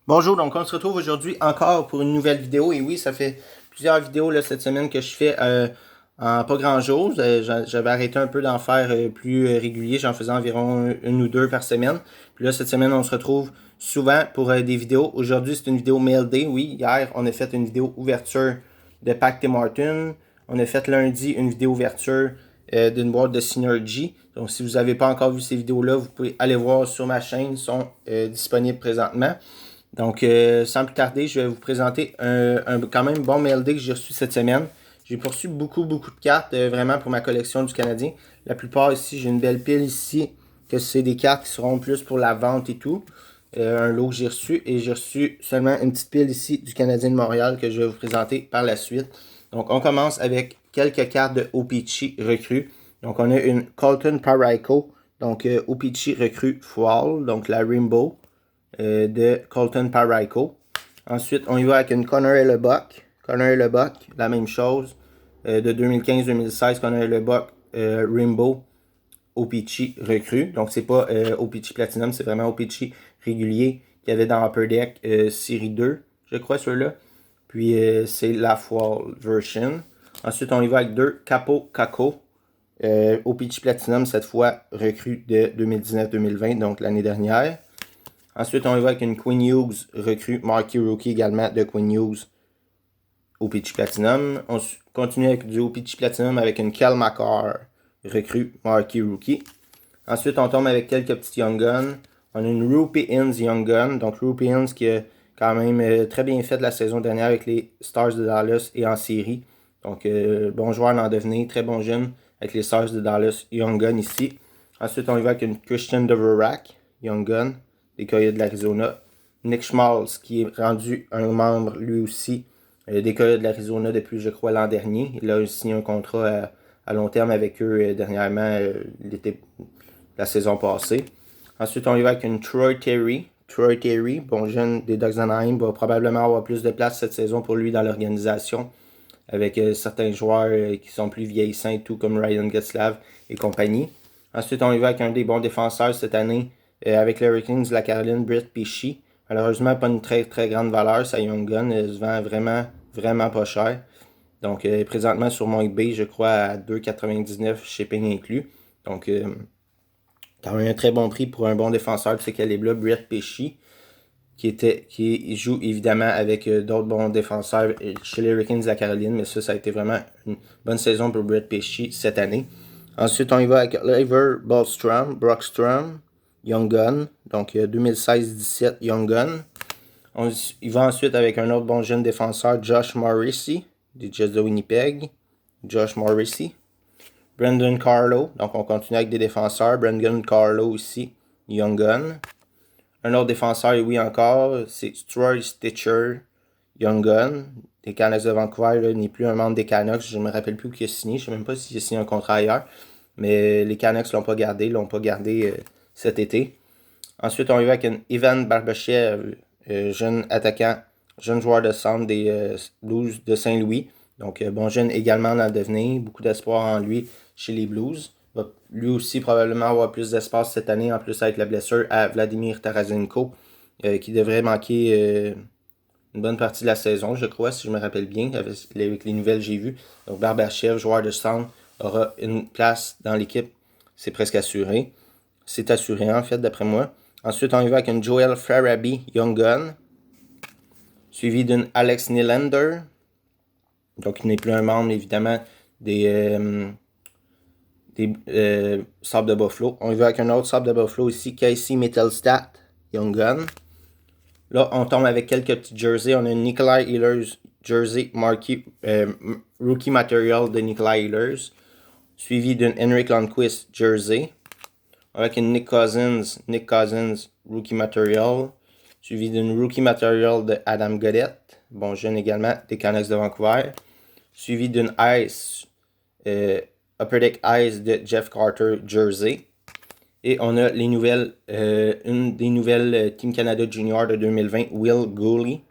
Bonjour, donc on se retrouve aujourd'hui encore pour une nouvelle vidéo. Et oui, ça fait plusieurs vidéos là, cette semaine que je fais en pas grand-chose. J'avais arrêté un peu d'en faire plus régulier. J'en faisais environ une ou deux par semaine. Puis là, cette semaine, on se retrouve souvent pour des vidéos. Aujourd'hui, c'est une vidéo Mail Day. Oui, hier, on a fait une vidéo ouverture de pack Tim Hortons. On a fait lundi une vidéo ouverture d'une boîte de Synergy. Donc, si vous n'avez pas encore vu ces vidéos-là, vous pouvez aller voir sur ma chaîne. Ils sont disponibles présentement. Donc, sans plus tarder, je vais vous présenter un quand même bon mail day que j'ai reçu cette semaine. J'ai reçu beaucoup de cartes vraiment pour ma collection du Canadien. La plupart ici, j'ai une belle pile ici, que c'est des cartes qui seront plus pour la vente et tout. Un lot que j'ai reçu. Et j'ai reçu seulement une petite pile ici du Canadien de Montréal que je vais vous présenter par la suite. Donc, on commence avec quelques cartes de O-Pee-Chee recrues. Donc, on a une Colton Parayko. Donc, O-Pee-Chee recrue Fall. Donc, la Rainbow de Colton Parayko. Ensuite, on y va avec une Connor et Leboeck. Connor et Leboeck, la même chose. De 2015-2016, Connor et Leboeck, Rainbow, O-Pee-Chee recrue. Donc, c'est pas O-Pee-Chee Platinum, c'est vraiment O-Pee-Chee régulier qu'il y avait dans Upper Deck série 2, je crois, celui-là. Puis, c'est la Fall version. Ensuite, on y va avec deux Capo Caco. O-Pee-Chee Platinum, cette fois, recrue de 2019-2020, donc l'année dernière. Ensuite, on y va avec une Quinn Hughes recrue, Marquee Rookie également de Quinn Hughes au Pitch Platinum. On continue avec du Pitch Platinum avec une Cal McCarr recrue, Marquee Rookie. Ensuite, on tombe avec quelques petits Young Guns. On a une Rupi Inns Young Gun. Donc, Rupi Inns qui a quand même très bien fait la saison dernière avec les Stars de Dallas et en série. Donc, bon joueur d'en devenir, très bon jeune avec les Stars de Dallas Young Gun ici. Ensuite, on y va avec une Christian Dvorak Young Gun des Coyotes de l'Arizona. Nick Schmaltz qui est rendu un membre lui aussi des Coyotes de l'Arizona depuis, je crois, l'an dernier. Il a signé un contrat à long terme avec eux dernièrement, la saison passée. Ensuite, on y va avec une Troy Terry. Troy Terry, bon jeune des Ducks d'Anaheim, va probablement avoir plus de place cette saison pour lui dans l'organisation avec certains joueurs qui sont plus vieillissants et tout, comme Ryan Getzlaf et compagnie. Ensuite, on y va avec un des bons défenseurs cette année avec les Hurricanes de la Caroline, Brett Pesci. Malheureusement, pas une très grande valeur, sa Young Gun. Elle se vend vraiment pas cher. Donc, présentement sur mon eBay, je crois à 2,99 shipping inclus. Donc, quand même un très bon prix pour un bon défenseur de ce calibre-là, Brett Pesci, qui joue évidemment avec d'autres bons défenseurs chez les Hurricanes de la Caroline, mais ça a été vraiment une bonne saison pour Brett Pesci cette année. Ensuite, on y va avec Lever Brockstrom, Young Gun, donc 2016-17 Young Gun. On y va ensuite avec un autre bon jeune défenseur, Josh Morrissey, des Jets de Winnipeg. Josh Morrissey. Brendan Carlo, donc on continue avec des défenseurs. Brendan Carlo aussi, Young Gun. Un autre défenseur, et oui encore, c'est Troy Stitcher, Young Gun, des Canucks de Vancouver, n'est plus un membre des Canucks, je ne me rappelle plus qui a signé, je ne sais même pas s'il a signé un contrat ailleurs, mais les Canucks l'ont pas gardé cet été. Ensuite, on y va avec un Ivan Barbashev, jeune attaquant, jeune joueur de centre des Blues de Saint-Louis. Donc, bon jeune également dans le devenir, beaucoup d'espoir en lui chez les Blues. Va lui aussi probablement avoir plus d'espace cette année, en plus avec la blessure à Vladimir Tarasenko, qui devrait manquer une bonne partie de la saison, je crois, si je me rappelle bien, avec les nouvelles que j'ai vues. Donc, Barbashev, joueur de centre, aura une place dans l'équipe, c'est presque assuré. C'est assuré, en fait, d'après moi. Ensuite, on y va avec une Joel Farabee Young Gun, suivi d'une Alex Nylander, donc il n'est plus un membre, évidemment, des Sabres de Buffalo. On y va avec un autre Sabre de Buffalo ici, Casey Mittelstadt Young Gun. Là, on tombe avec quelques petits jerseys. On a une Nikolai Ehlers jersey marqué Rookie Material de Nikolai Ehlers, suivi d'une Henrik Lundqvist jersey, avec une Nick Cousins Rookie Material, suivi d'une Rookie Material de Adam Gaudette, bon jeune également, des Canucks de Vancouver, suivi d'une Ice, Upper Deck Ice de Jeff Carter jersey. Et on a les nouvelles, une des nouvelles Team Canada Junior de 2020, Will Gooley,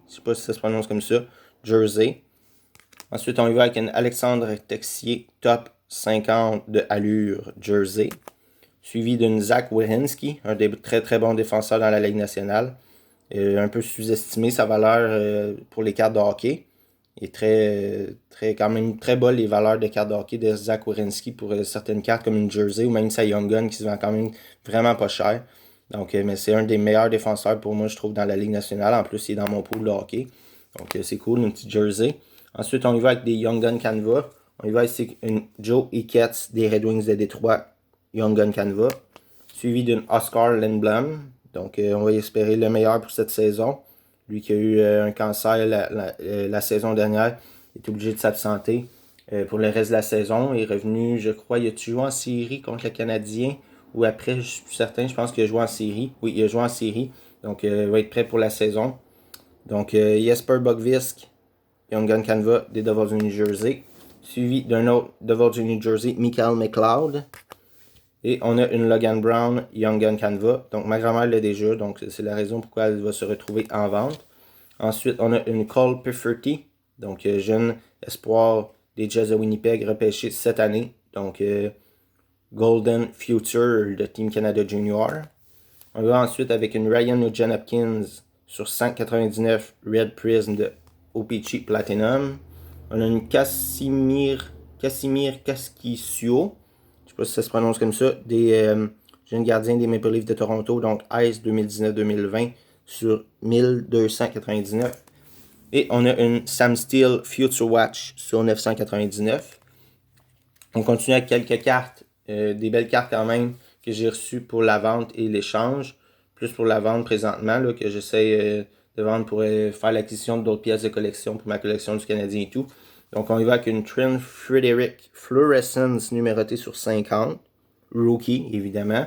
je sais pas si ça se prononce comme ça, jersey. Ensuite, on y va avec un Alexandre Texier top 50 de allure jersey, suivi d'une Zach Werenski, un des très bons défenseurs dans la Ligue nationale, Un peu sous-estimé sa valeur pour les cartes de hockey. Il est quand même très bas les valeurs de cartes de hockey de Zach Werenski pour certaines cartes comme une Jersey ou même sa Young Gun qui se vend quand même vraiment pas cher. Donc, mais c'est un des meilleurs défenseurs pour moi, je trouve, dans la Ligue nationale. En plus, il est dans mon pool de hockey. Donc, c'est cool, une petite Jersey. Ensuite, on y va avec des Young Gun Canva. On y va avec une Joe Iketz des Red Wings de Détroit, Young Gun Canva. Suivi d'une Oscar Lindblom. Donc, on va espérer le meilleur pour cette saison. Lui qui a eu un cancer la saison dernière, il est obligé de s'absenter pour le reste de la saison. Il est revenu, je crois, il a joué en série contre le Canadien ou après, je suis plus certain, je pense qu'il a joué en série. Oui, il a joué en série. Donc, il va être prêt pour la saison. Donc, Jesper Bogvisk, Young Gun Canva des Devils du New Jersey. Suivi d'un autre Devils du New Jersey, Michael McLeod. Et on a une Logan Brown Young Gun Canva. Donc, ma grand-mère l'a déjà. Donc, c'est la raison pourquoi elle va se retrouver en vente. Ensuite, on a une Cole Pifferty. Donc, jeune espoir des Jets de Winnipeg repêché cette année. Donc, Golden Future de Team Canada Junior. On va ensuite avec une Ryan Nugent Hopkins sur 199 Red Prism de OPC Platinum. On a une Casimir Kaskisio. Je sais pas si ça se prononce comme ça, des jeunes gardiens des Maple Leafs de Toronto, donc Ice 2019-2020 sur 1299. Et on a une Sam Steele Future Watch sur 999. On continue avec quelques cartes, des belles cartes quand même que j'ai reçues pour la vente et l'échange. Plus pour la vente présentement, là, que j'essaie de vendre pour faire l'acquisition d'autres pièces de collection pour ma collection du Canadien et tout. Donc, on y va avec une Trent Frederic Fluorescence numérotée sur 50. Rookie, évidemment.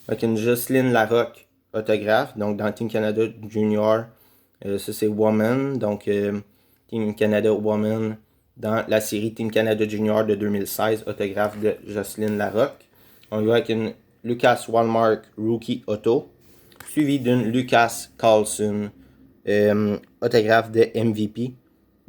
Avec une Jocelyne Larocque autographe. Donc, dans Team Canada Junior, ça c'est Woman. Donc, Team Canada Woman dans la série Team Canada Junior de 2016. Autographe de Jocelyne Larocque. On y va avec une Lucas Wallmark Rookie Auto. Suivi d'une Lucas Carlson autographe de MVP.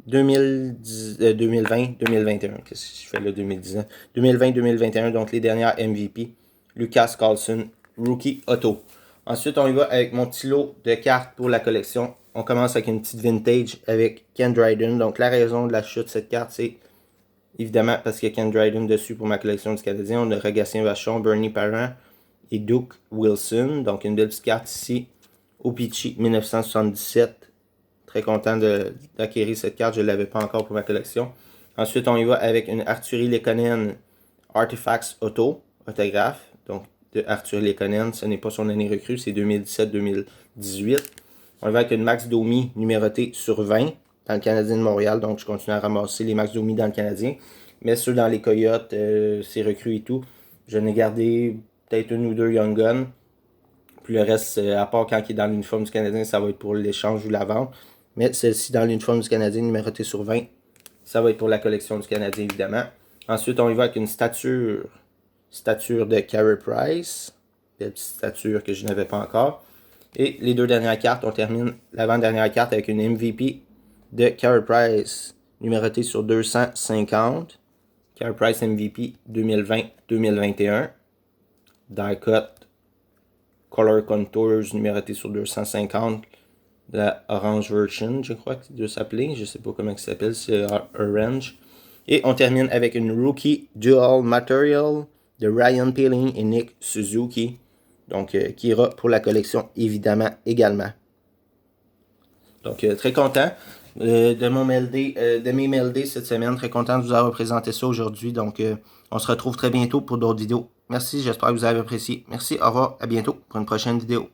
2020-2021. Qu'est-ce que je fais là, 2019? 2020-2021, donc les dernières MVP. Lucas Carlson, Rookie Auto. Ensuite, on y va avec mon petit lot de cartes pour la collection. On commence avec une petite vintage avec Ken Dryden. Donc, la raison de l'achat de cette carte, c'est évidemment parce qu'il y a Ken Dryden dessus pour ma collection du Canadien. On a Rogatien Vachon, Bernie Parent et Duke Wilson. Donc, une belle petite carte ici. OPC 1977. Très content d'acquérir cette carte. Je ne l'avais pas encore pour ma collection. Ensuite, on y va avec une Arturi Lekonen Artifacts Auto, autographe. Donc, de Arturi Lekonen. Ce n'est pas son année recrue, c'est 2017-2018. On y va avec une Max Domi numérotée sur 20 dans le Canadien de Montréal. Donc, je continue à ramasser les Max Domi dans le Canadien. Mais ceux dans les Coyotes, c'est recrues et tout. Je n'ai gardé peut-être une ou deux Young Gun. Puis le reste, à part quand il est dans l'uniforme du Canadien, ça va être pour l'échange ou la vente. Mais celle-ci dans l'uniforme du Canadien, numérotée sur 20, ça va être pour la collection du Canadien, évidemment. Ensuite, on y va avec une stature de Carey Price. Belle petite stature que je n'avais pas encore. Et les deux dernières cartes, on termine l'avant-dernière carte avec une MVP de Carey Price, numérotée sur 250. Carey Price MVP 2020-2021. Die Cut Color Contours, numérotée sur 250. La Orange Version, je crois qu'il doit s'appeler. Je sais pas comment il s'appelle, c'est Orange. Et on termine avec une Rookie Dual Material de Ryan Poehling et Nick Suzuki. Donc, qui ira pour la collection, évidemment, également. Donc, très content de mes MLD cette semaine. Très content de vous avoir présenté ça aujourd'hui. Donc, on se retrouve très bientôt pour d'autres vidéos. Merci, j'espère que vous avez apprécié. Merci, au revoir, à bientôt pour une prochaine vidéo.